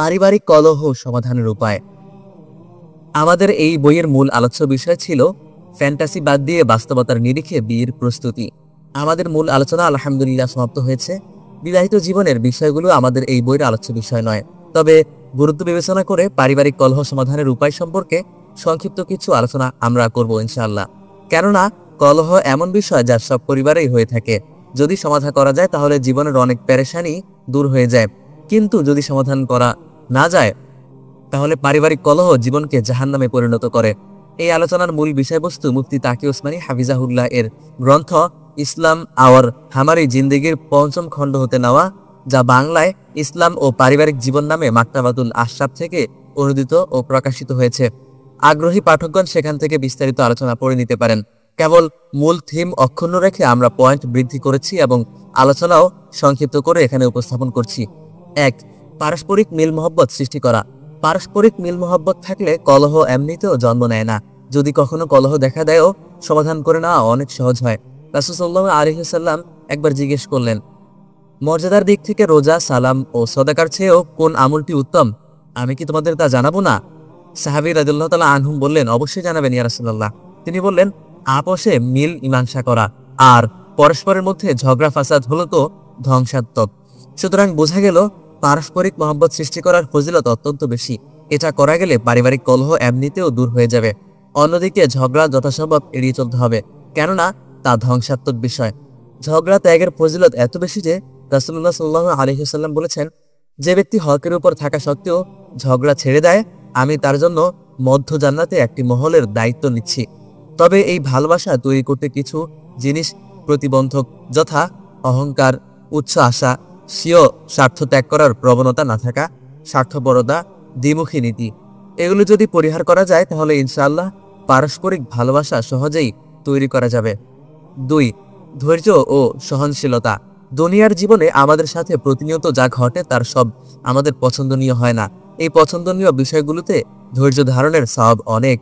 পারিবারিক কলহ সমাধানের উপায়। আমাদের এই বইয়ের মূল আলোচ্য বিষয় ছিল ফ্যান্টাসি বাদ দিয়ে বাস্তবতার নিরিখে বিয়ের প্রস্তুতি। আমাদের মূল আলোচনা আলহামদুলিল্লাহ সমাপ্ত হয়েছে। বিবাহিত জীবনের বিষয়গুলো আমাদের এই বইয়ের আলোচ্য বিষয় নয়, তবে গুরুত্ব বিবেচনা করে পারিবারিক কলহ সমাধানের উপায় সম্পর্কে সংক্ষিপ্ত কিছু আলোচনা আমরা করব ইনশাআল্লাহ। কেননা কলহ এমন বিষয় যা সব পরিবারেই হয়ে থাকে। যদি সমাধান করা যায় তাহলে জীবনের অনেক পেরেশানি দূর হয়ে যায়, কিন্তু যদি সমাধান করা না যায় তাহলে পারিবারিক কলহ জীবনকে জাহান্নামে পরিণত করে। এই আলোচনার মূল বিষয়বস্তু মুফতি তাকি ওসমানী হাফিজাহুল্লাহ এর গ্রন্থ ইসলাম আওয়ার হামারি জিন্দেগির পঞ্চম খণ্ড হতে নেওয়া, যা বাংলায় ইসলাম ও পারিবারিক জীবন নামে মাকতাবাতুল আশরাফ থেকে অনুদিত ও প্রকাশিত হয়েছে। আগ্রহী পাঠকগণ সেখান থেকে বিস্তারিত আলোচনা পড়ে নিতে পারেন। কেবল মূল থিম অক্ষুণ্ণ রেখে আমরা পয়েন্ট বৃদ্ধি করেছি এবং আলোচনাও সংক্ষিপ্ত করে এখানে উপস্থাপন করছি। 1. পারস্পরিক মিল মহব্বত সৃষ্টি করা। পারস্পরিক মিল মহব্বত থাকলে কলহ এমনিতেও জন্ম নেয় না। যদি কখনো কলহ দেখা দেয়ও সমাধান করে নেওয়া অনেক সহজ হয়। রাসূল সাল্লাল্লাহু আলাইহি ওয়াসাল্লাম একবার জিজ্ঞেস করলেন, মর্যাদার দিক থেকে রোজা, সালাম ও সদাকার চেয়েও কোন আমলটি উত্তম? আমি কি তোমাদের তা জানাবো না? সাহাবী রাদিয়াল্লাহু তাআলা আনহুম বললেন, অবশ্যই জানাবেন ইয়া রাসূলুল্লাহ। তিনি বললেন, আপোষে মিল মীমাংসা করা, আর পরস্পরের মধ্যে ঝগড়া ফাসাদ হলো তো ধ্বংসাত্মক। সুতরাং বোঝা গেল পারস্পরিক মহব্বত সৃষ্টি করার ফজিলত অত্যন্ত বেশি। এটা করা গেলে পারিবারিক কলহ এমনিতেও দূর হয়ে যাবে। অন্যদিকে ঝগড়া যথাসম্ভব এড়িয়ে চলতে হবে, কেননা তা ধ্বংসাত্মক বিষয়। ঝগড়া ত্যাগের ফজিলত এত বেশি যে রাসূলুল্লাহ সাল্লাল্লাহু আলাইহি ওয়াসাল্লাম বলেছেন, যে ব্যক্তি হকের উপর থাকা সত্ত্বেও ঝগড়া ছেড়ে দেয়, আমি তার জন্য মধ্য জান্নাতে একটি মহলের দায়িত্ব নিচ্ছি। তবে এই ভালোবাসা তৈরি করতে কিছু জিনিস প্রতিবন্ধক, যথা অহংকার, উচ্চ আশা, স্বীয় স্বার্থ ত্যাগ করার প্রবণতা না থাকা, স্বার্থপরতা, দ্বিমুখী নীতি। এগুলো যদি পরিহার করা যায় তাহলে ইনশাআল্লাহ পারস্পরিক ভালোবাসা সহজেই তৈরি করা যাবে। 2. ধৈর্য ও সহনশীলতা। দুনিয়ার জীবনে আমাদের সাথে প্রতিনিয়ত যা ঘটে তার সব আমাদের পছন্দনীয় হয় না। এই পছন্দনীয় বিষয়গুলোতে ধৈর্য ধারণের সওয়াব অনেক।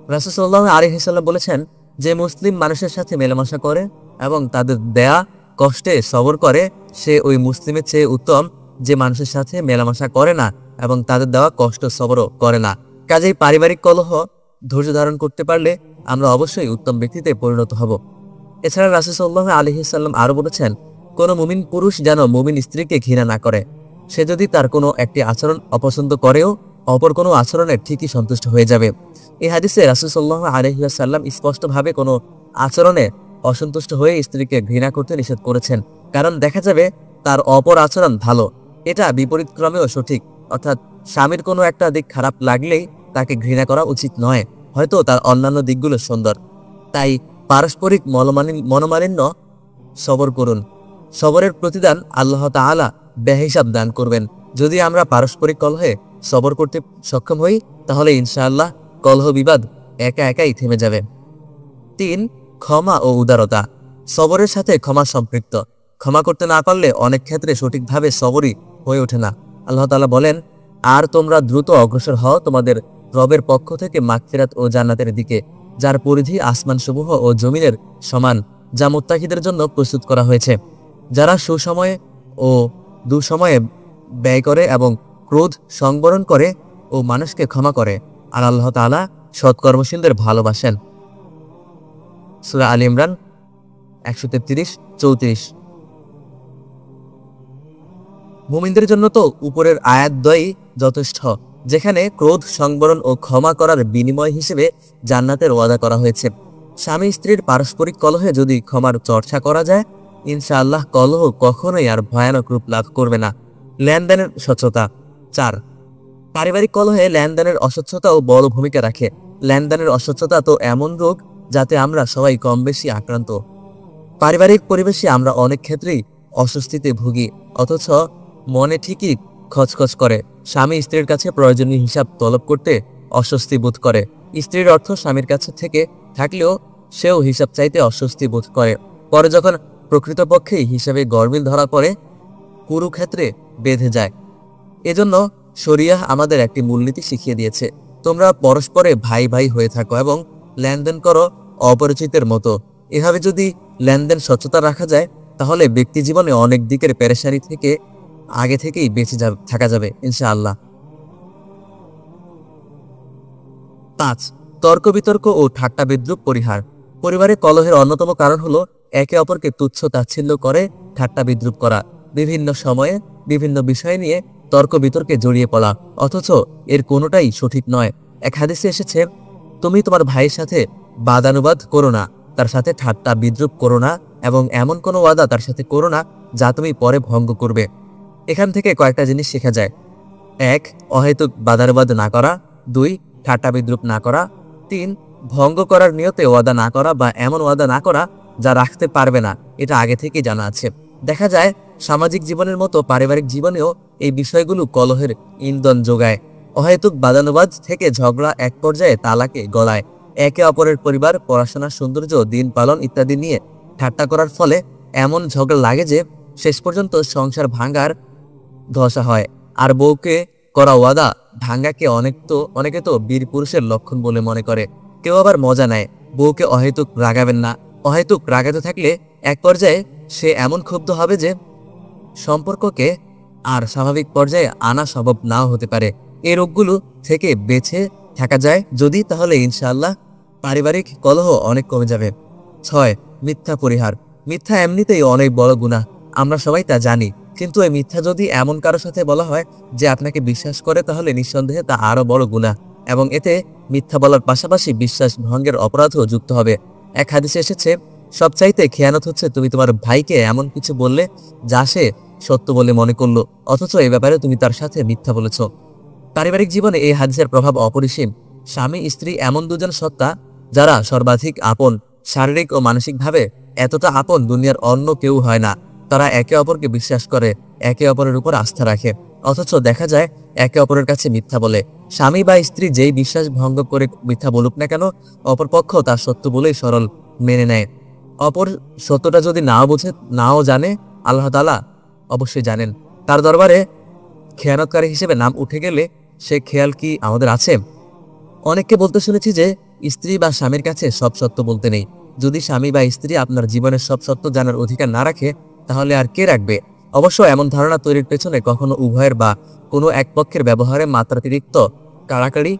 রাসূল সাল্লাল্লাহু আলাইহি ওয়াসাল্লাম বলেছেন, যে মুসলিম মানুষের সাথে মেলামেশা করে এবং তাদের দেয়া কষ্টে সবর করে, সে ওই মুসলিমের চেয়ে উত্তম যে মানুষের সাথে মেলামেশা করে না এবং তাদের দেওয়া কষ্ট সবরও করে না। কাজেই পারিবারিক কলহ ধৈর্য ধারণ করতে পারলে আমরা অবশ্যই উত্তম ব্যক্তিতে পরিণত হব। এছাড়া রাসূল সাল্লাল্লাহু আলাইহি ওয়াসাল্লাম আরো বলেছেন, কোনো মুমিন পুরুষ যেন মুমিন স্ত্রীকে ঘৃণা না করে। সে যদি তার কোনো একটি আচরণ অপছন্দ করেও অপর কোনো আচরণে ঠিকই সন্তুষ্ট হয়ে যাবে। এই হাদিসে রাসূল সাল্লাল্লাহু আলাইহি ওয়াসাল্লাম স্পষ্টভাবে কোনো আচরণে অসন্তুষ্ট হয়ে স্ত্রীকে ঘৃণা করতে নিষেধ করেছেন, কারণ দেখা যাবে তার অপর আচরণ ভালো। এটা বিপরীত ক্রমেও সঠিক, অর্থাৎ স্বামীর কোনো একটা দিক খারাপ লাগলেই তাকে ঘৃণা করা উচিত নয়, হয়তো তার অন্যান্য দিকগুলো সুন্দর। তাই পারস্পরিক মনোমালিন্য সবর করুন। সবরের প্রতিদান আল্লাহ তাআলা বেহিসাব দান করবেন। যদি আমরা পারস্পরিক কলহে সবর করতে সক্ষম হই তাহলে ইনশাআল্লাহ কলহ বিবাদ একা একাই থেমে যাবে। 3. ক্ষমা ও উদারতা। সবরের সাথে ক্ষমা সম্পৃক্ত। ক্ষমা করতে না পারলে অনেক ক্ষেত্রে সঠিকভাবে সবরই হয়ে ওঠে না। আল্লাহ তাআলা বলেন, আর তোমরা দ্রুত অগ্রসর হও তোমাদের রবের পক্ষ থেকে মাগফিরাত ও জান্নাতের দিকে, যার পরিধি আসমানসমূহ ও জমিনের সমান, যা মুত্তাকিদের জন্য প্রস্তুত করা হয়েছে। যারা সুসময়ে ও দুঃসময়ে ব্যয় করে এবং ক্রোধ সংবরণ করে ও মানুষকে ক্ষমা করে, আর আল্লাহ তাআলা সৎকর্মশীলদের ভালোবাসেন। সূরা আলী ইমরান 133-34। মুমিনদের জন্য তো উপরের আয়াতদ্বয়ই যথেষ্ট, যেখানে ক্রোধ সংবরণ ও ক্ষমা করার বিনিময় হিসেবে জান্নাতের ওয়াদা করা হয়েছে। স্বামী স্ত্রীর পারস্পরিক কলহে যদি ক্ষমার চর্চা করা যায়, ইনশাআল্লাহ কলহ কখনোই আর ভয়ানক রূপ লাভ করবে না। লেনদেনের স্বচ্ছতা। 4. পারিবারিক কলহে লেনদেনের অস্বচ্ছতাও বড় ভূমিকা রাখে। লেনদেনের অস্বচ্ছতা তো এমন রোগ যাতে আমরা সবাই কম বেশি আক্রান্ত। পারিবারিক পরিবেশে আমরা অনেক ক্ষেত্রেই অস্বস্তিতে ভুগি, অথচ মনে ঠিকই খচখচ করে। স্বামী স্ত্রীর কাছে প্রয়োজনীয় হিসাব তলব করতে অস্বস্তি বোধ করে। স্ত্রীর অর্থ স্বামীর কাছে থেকে থাকলেও সেও হিসাব চাইতে অস্বস্তি বোধ করে। পরে যখন প্রকৃতপক্ষেই হিসাবে গরমিল ধরা পড়ে, কুরুক্ষেত্রে বেঁধে যায়। এজন্য শরিয়াহ আমাদের একটি মূলনীতি শিখিয়ে দিয়েছে, তোমরা পরস্পরে ভাই ভাই হয়ে থাকো এবং লেনদেন করো অপরিচিতের মতো। এভাবে যদি লেনদেন স্বচ্ছতা রাখা যায় তাহলে ব্যক্তি জীবনে অনেক দিকের পেরেশানি থেকে আগে থেকেই বেঁচে থাকা যাবে ইনশাআল্লাহ। 5. তর্ক বিতর্ক ও ঠাট্টা বিদ্রুপ পরিহার। পরিবারে কলহের অন্যতম কারণ হলো একে অপরকে তুচ্ছ তাচ্ছিল্য করে ঠাট্টা বিদ্রুপ করা, বিভিন্ন সময়ে বিভিন্ন বিষয় নিয়ে তর্ক বিতর্কে জড়িয়ে পড়া, অথচ এর কোনোটাই সঠিক নয়। এক হাদিসে এসেছে, তুমি তোমার ভাইয়ের সাথে বাদানুবাদ করো না, তার সাথে ঠাট্টা বিদ্রুপ করো না, এবং এমন কোনো ওয়াদা তার সাথে করো না যা তুমি পরে ভঙ্গ করবে। এখান থেকে কয়েকটা জিনিস শেখা যায়। 1. অহেতুক বাদানুবাদ না করা। 2. ঠাট্টা বিদ্রুপ না করা। 3. ভঙ্গ করার নিয়তে ওয়াদা না করা বা এমন ওয়াদা না করা যা রাখতে পারবে না, এটা আগে থেকেই জানা আছে। দেখা যায় সামাজিক জীবনের মতো পারিবারিক জীবনেও এই বিষয়গুলো কলহের ইন্ধন যোগায়। অহেতুক বাদানুবাদ থেকে ঝগড়া এক পর্যায়ে তালাকে গলায়। একে অপরের পরিবার, পড়াশোনার সৌন্দর্য, দিন পালন ইত্যাদি নিয়ে ঠাট্টা করার ফলে এমন ঝগড়া লাগে যে শেষ পর্যন্ত সংসার ভাঙার ধসা হয়। আর বউকে করা ওয়াদা ভাঙ্গাকে অনেকে তো বীর পুরুষের লক্ষণ বলে মনে করে। কেউ আবার মজা নেয়, বউকে অহেতুক রাগাবেন না। অহেতুক রাগাতে থাকলে এক পর্যায়ে সে এমন ক্ষুব্ধ হবে যে সম্পর্ককে আর স্বাভাবিক পর্যায়ে আনা সম্ভব নাও হতে পারে। এই রোগগুলো থেকে বেঁচে থাকা যায় যদি, তাহলে ইনশাআল্লাহ পারিবারিক কলহ অনেক কমে যাবে। 6. মিথ্যা পরিহার। মিথ্যা এমনিতেই অনেক বড় গুনাহ, আমরা সবাই তা জানি, কিন্তু এই মিথ্যা যদি এমন কারোর সাথে বলা হয় যে আপনাকে বিশ্বাস করে, তাহলে নিঃসন্দেহে তা আরো বড় গুনাহ, এবং এতে মিথ্যা বলার পাশাপাশি বিশ্বাস ভঙ্গের অপরাধও যুক্ত হবে। এক হাদিসে এসেছে, সবচাইতে খেয়ানত হচ্ছে তুমি তোমার ভাইকে এমন কিছু বললে যা সে সত্য বলে মনে করলো, অথচ এই ব্যাপারে তুমি তার সাথে মিথ্যা বলেছ। পারিবারিক জীবনে এই হাদিসের প্রভাব অপরিসীম। স্বামী স্ত্রী এমন দুজন সত্তা যারা সর্বাধিক আপন, শারীরিক ও মানসিকভাবে এতটা আপন দুনিয়ার অন্য কেউ হয় না। তারা একে অপরকে বিশ্বাস করে, একে অপরের উপর আস্থা রাখে, অথচ দেখা যায় একে অপরের কাছে মিথ্যা বলে। স্বামী বা স্ত্রী যেই বিশ্বাস ভঙ্গ করে মিথ্যা বলুক না কেন, অপরপক্ষ তার সত্য বলেই সরল মেনে নেয়। অপর সত্যটা যদি নাও বুঝে, নাও জানে, আল্লাহ তাআলা অবশ্যই জানেন। তার দরবারে খেয়ানতকারী হিসেবে নাম উঠে গেলে সে খেয়াল কি আমাদের আছে? অনেককে বলতে শুনেছি যে স্ত্রী বা স্বামীর কাছে সব সত্য বলতে নেই। যদি স্বামী বা স্ত্রী আপনার জীবনের সব সত্য জানার অধিকার না রাখে, তাহলে আর কে রাখবে? অবশ্য এমন ধারণা তৈরির পেছনে কখনো উভয়ের বা কোনো এক পক্ষের ব্যবহারে মাত্রাতিরিক্ত কাড়াকাড়ি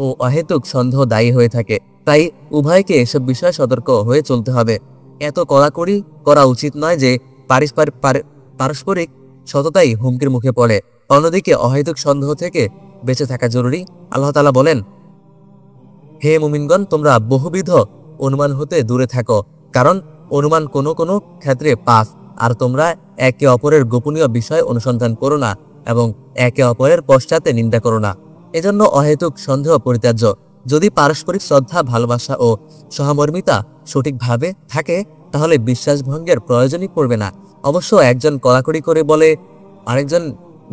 ও অহেতুক সন্দেহ দায়ী হয়ে থাকে। তাই উভয়কে এসব বিষয়ে সতর্ক হয়ে চলতে হবে। এত কড়াকড়ি করা উচিত নয় যে পারস্পরিক সততাই হুমকির মুখে পড়ে। অন্যদিকে অহেতুক সন্দেহ থেকে বেঁচে থাকা জরুরি। আল্লাহ তাআলা বলেন, হে মুমিনগণ, তোমরা বহুবিধ অনুমান হতে দূরে থাকো, কারণ অনুমান কোনো কোনো ক্ষেত্রে পাপ। আর তোমরা একে অপরের গোপনীয় বিষয় অনুসন্ধান করো না এবং একে অপরের পশ্চাতে নিন্দা করো না। এজন্য অহেতুক সন্দেহ পরিত্যাজ্য। যদি পারস্পরিক শ্রদ্ধা, ভালোবাসা ও সহমর্মিতা সঠিকভাবে থাকে, তাহলে বিশ্বাসভঙ্গের প্রয়োজনই পড়বে না। অবশ্য একজন কড়াকড়ি করে বলে আরেকজন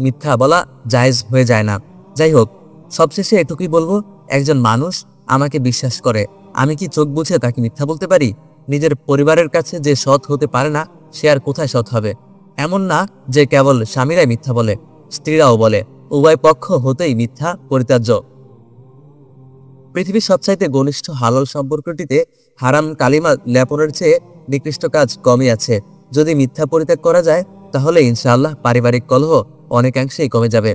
মিথ্যা বলা জায়েজ হয়ে যায় না। যাই হোক, সবশেষে এটুকুই বলবো, একজন মানুষ আমাকে বিশ্বাস করে, আমি কি চোখ বুঝে তাকে মিথ্যা বলতে পারি? নিজের পরিবারের কাছে যে সৎ হতে পারে না, সে আর কোথায় সৎ হবে? এমন না যে কেবল স্বামীরাই মিথ্যা বলে, স্ত্রীরাও বলে। উভয় পক্ষ হতেই মিথ্যা পরিত্যাজ্য। পৃথিবীর সবচাইতে ঘনিষ্ঠ হালাল সম্পর্কটিতে হারাম কালিমা লেপনের চেয়ে নিকৃষ্ট কাজ কমই আছে। যদি মিথ্যা পরিত্যাগ করা যায়, তাহলে ইনশাআল্লাহ পারিবারিক কলহ অনেকাংশেই কমে যাবে।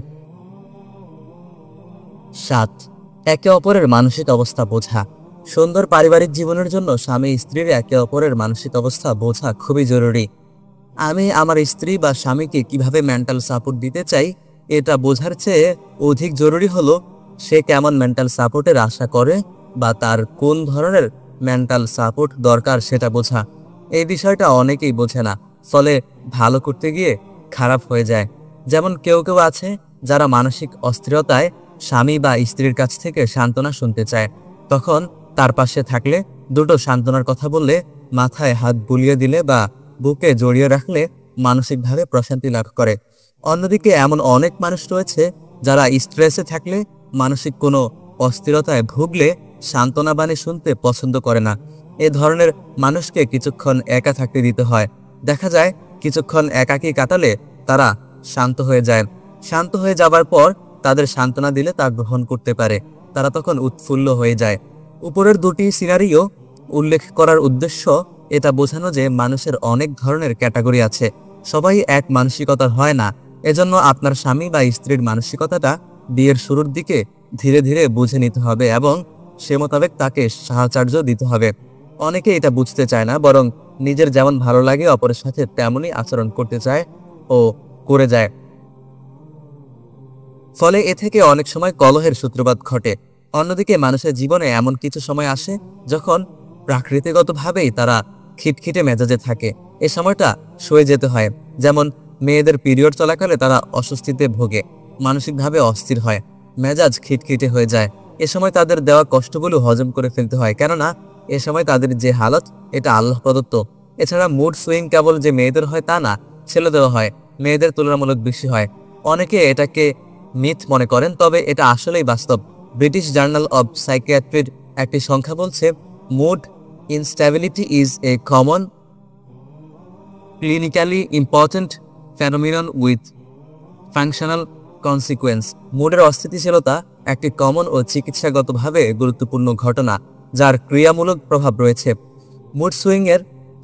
7. একে অপরের মানসিক অবস্থা বোঝা। সুন্দর পারিবারিক জীবনের জন্য স্বামী স্ত্রীর একে অপরের মানসিক অবস্থা বোঝা খুবই জরুরি। আমি আমার স্ত্রী বা স্বামীকে কিভাবে মেন্টাল সাপোর্ট দিতে চাই, এটা বোঝার চেয়ে অধিক জরুরি হলো সে কেমন মেন্টাল সাপোর্টের আশা করে বা তার কোন ধরনের মেন্টাল সাপোর্ট দরকার সেটা বোঝা। এই বিষয়টা অনেকেই বোঝে না, ফলে ভালো করতে গিয়ে খারাপ হয়ে যায়। যেমন কেউ কেউ আছে যারা মানসিক অস্থিরতায় স্বামী বা স্ত্রীর কাছ থেকে সান্ত্বনা শুনতে চায়, তখন তার পাশে থাকলে, দুটো সান্ত্বনার কথা বললে, মাথায় হাত বুলিয়ে দিলে বা বুকে জড়িয়ে রাখলে মানসিকভাবে প্রশান্তি লাভ করে। অন্যদিকে এমন অনেক মানুষ রয়েছে যারা স্ট্রেসে থাকলে, মানসিক কোনো অস্থিরতায় ভুগলে সান্ত্বনা বাণী শুনতে পছন্দ করে না। এ ধরনের মানুষকে কিছুক্ষণ একা থাকতে দিতে হয়। দেখা যায় কিছুক্ষণ একাকী কাটালে তারা শান্ত হয়ে যায়। শান্ত হয়ে যাবার পর তাদের সান্ত্বনা দিলে তা গ্রহণ করতে পারে, তারা তখন উৎফুল্ল হয়ে যায়। উপরের দুটি সিনারিও উল্লেখ করার উদ্দেশ্য এটা বোঝানো যে মানুষের অনেক ধরনের ক্যাটাগরি আছে, সবাই এক মানসিকতার হয় না। এজন্য আপনার স্বামী বা স্ত্রীর মানসিকতাটা বিয়ের শুরুর দিকে ধীরে ধীরে বুঝে নিতে হবে এবং সে মোতাবেক তাকে সাহচর্য দিতে হবে। অনেকে এটা বুঝতে চায় না, বরং নিজের যেমন ভালো লাগে অপরের সাথে তেমনই আচরণ করতে চায় ও করে যায়। ফলে এ থেকে অনেক সময় কলহের সূত্রপাত ঘটে। অন্যদিকে মানুষের জীবনে এমন কিছু সময় আসে যখন প্রাকৃতিকগতভাবেই তারা খিটখিটে মেজাজে থাকে। এ সময়টা সয়ে যেতে হয়। যেমন মেয়েদের পিরিয়ড চলাকালে তারা অস্বস্তিতে ভোগে, মানসিকভাবে অস্থির হয়, মেজাজ খিটখিটে হয়ে যায়। এ সময় তাদের দেওয়া কষ্টগুলো হজম করে ফেলতে হয়, কেননা এ সময় তাদের যে হালত এটা আল্লাহ প্রদত্ত। এছাড়া মুড সুইং কেবল যে মেয়েদের হয় তা না, ছেলেদেরও হয়, মেয়েদের তুলনামূলক বেশি হয়। অনেকে এটাকে মিথ মনে করেন, তবে এটা আসলেই বাস্তব। ব্রিটিশ জার্নাল অব সাইকিয়াট্রির একটি সংখ্যা বলছে, mood instability is a common clinically important phenomenon with functional consequence. মুডের অস্থিতিশীলতা একটি কমন ও চিকিৎসাগতভাবে গুরুত্বপূর্ণ ঘটনা, যার ক্রিয়ামূলক প্রভাব রয়েছে। মুড সুইংয়ের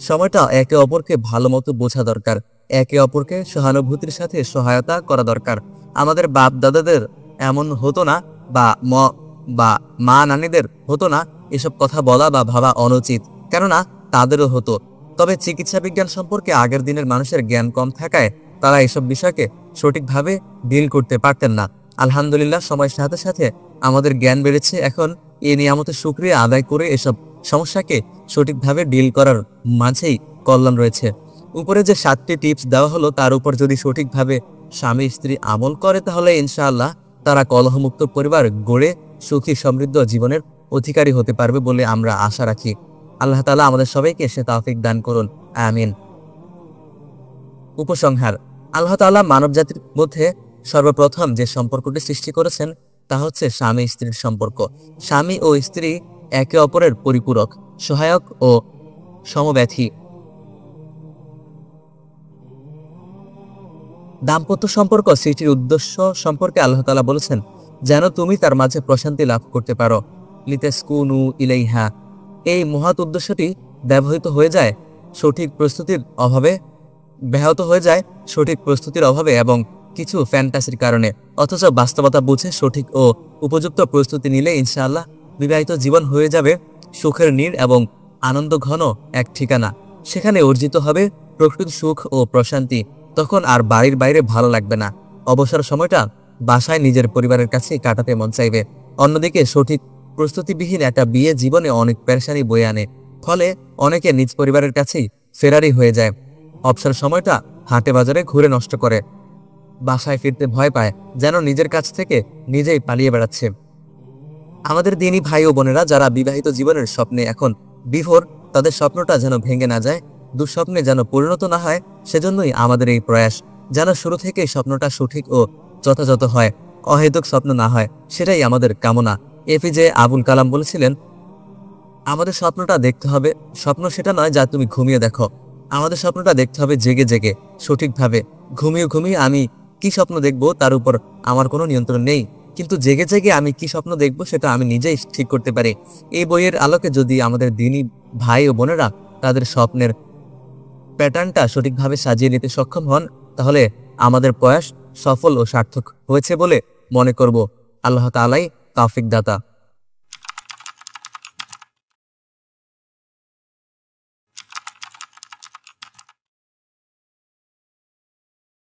সময়টা একে অপরকে ভালো মতো বোঝা দরকার, একে অপরকে সহানুভূতির সাথে সহায়তা করা দরকার। আমাদের বাপ দাদাদের এমন হতো না, বা মা নানীদের হতো না এসব কথা বলা বা ভাবা অনুচিত, কেননা তাদেরও হতো। তবে চিকিৎসা বিজ্ঞান সম্পর্কে আগের দিনের মানুষের জ্ঞান কম থাকায় তারা এসব বিষয়কে সঠিকভাবে ডিল করতে পারতেন না। আলহামদুলিল্লাহ, সময়ের সাথে সাথে আমাদের জ্ঞান বেড়েছে। এখন এই নিয়ামতের শুকরিয়া আদায় করে এসব সমস্যাকে সঠিকভাবে ডিল করার মাঝেই কল্যাণ রয়েছে। উপরে যে 7টি টিপস দেওয়া হলো তার উপর যদি সঠিকভাবে স্বামী স্ত্রী আমল করে, তাহলে ইনশাআল্লাহ তারা কলহমুক্ত পরিবার গড়ে সুখী সমৃদ্ধ জীবনের অধিকারী হতে পারবে বলে আমরা আশা রাখি। আল্লাহ তাআলা আমাদের সবাইকে সে তৌফিক দান করুন, আমিন। উপসংহার: আল্লাহ তাআলা মানব জাতির মধ্যে সর্বপ্রথম যে সম্পর্কটি সৃষ্টি করেছেন তা হচ্ছে স্বামী স্ত্রীর সম্পর্ক। স্বামী ও স্ত্রী একে অপরের পরিপূরক, সহায়ক ও সমব্যথী। দাম্পত্য সম্পর্ক সৃষ্টির উদ্দেশ্য সম্পর্কে আল্লাহ তাআলা বলেছেন, যেন তুমি তার মাঝে প্রশান্তি লাভ করতে পারো, লিতাসকুনু ইলাইহা। এই মহৎ উদ্দেশ্যটি ব্যবহৃত হয়ে যায় সঠিক প্রস্তুতির অভাবে এবং কিছু ফ্যান্টাসির কারণে। অথচ বাস্তবতা বুঝে সঠিক ও উপযুক্ত প্রস্তুতি নিলে ইনশাআল্লাহ বিবাহিত জীবন হয়ে যাবে সুখের নীড় এবং আনন্দ ঘন এক ঠিকানা। সেখানে অর্জিত হবে প্রকৃত সুখ ও প্রশান্তি। তখন আর বাড়ির বাইরে ভালো লাগবে না, অবসর সময়টা বাসায় নিজের পরিবারের কাছে কাটাতে মন চাইবে। অন্যদিকে সঠিক প্রস্তুতিবিহীন একটা বিয়ে জীবনে অনেক পেরেশানি বয়ে আনে। ফলে অনেকে নিজ পরিবারের কাছেই ফেরারি হয়ে যায়, অবসর সময়টা হাটে বাজারে ঘুরে নষ্ট করে, বাসায় ফিরতে ভয় পায়, যেন নিজের কাছ থেকে নিজেই পালিয়ে বেড়াচ্ছে। আমাদের দিনী ভাই ও বোনেরা যারা বিবাহিত জীবনের স্বপ্নে এখন বিভোর, তাদের স্বপ্নটা যেন ভেঙে না যায়, দুঃস্বপ্নে যেন পরিণত না হয়, সেজন্যই আমাদের এই প্রয়াস। যেন শুরু থেকেই স্বপ্নটা সঠিক ও যথাযথ হয়, অহেতুক স্বপ্ন না হয়, সেটাই আমাদের কামনা। এপিজে আবুল কালাম বলেছিলেন, আমাদের স্বপ্নটা দেখতে হবে, স্বপ্ন সেটা নয় যা তুমি ঘুমিয়ে দেখো। আমাদের স্বপ্নটা দেখতে হবে জেগে জেগে, সঠিকভাবে। ঘুমিয়ে ঘুমিয়ে আমি কি স্বপ্ন দেখব তার উপর আমার কোনো নিয়ন্ত্রণ নেই, কিন্তু জেগে জেগে আমি কি স্বপ্ন দেখব সেটা আমি নিজেই ঠিক করতে পারি। এই বইয়ের আলোকে যদি আমাদের দিনী ভাই ও বোনেরা তাদের স্বপ্নের প্যাটার্নটা সঠিকভাবে সাজিয়ে নিতে সক্ষম হন, তাহলে আমাদের প্রয়াস সফল ও সার্থক হয়েছে বলে মনে করব। আল্লাহ তাআলাই তৌফিক দাতা।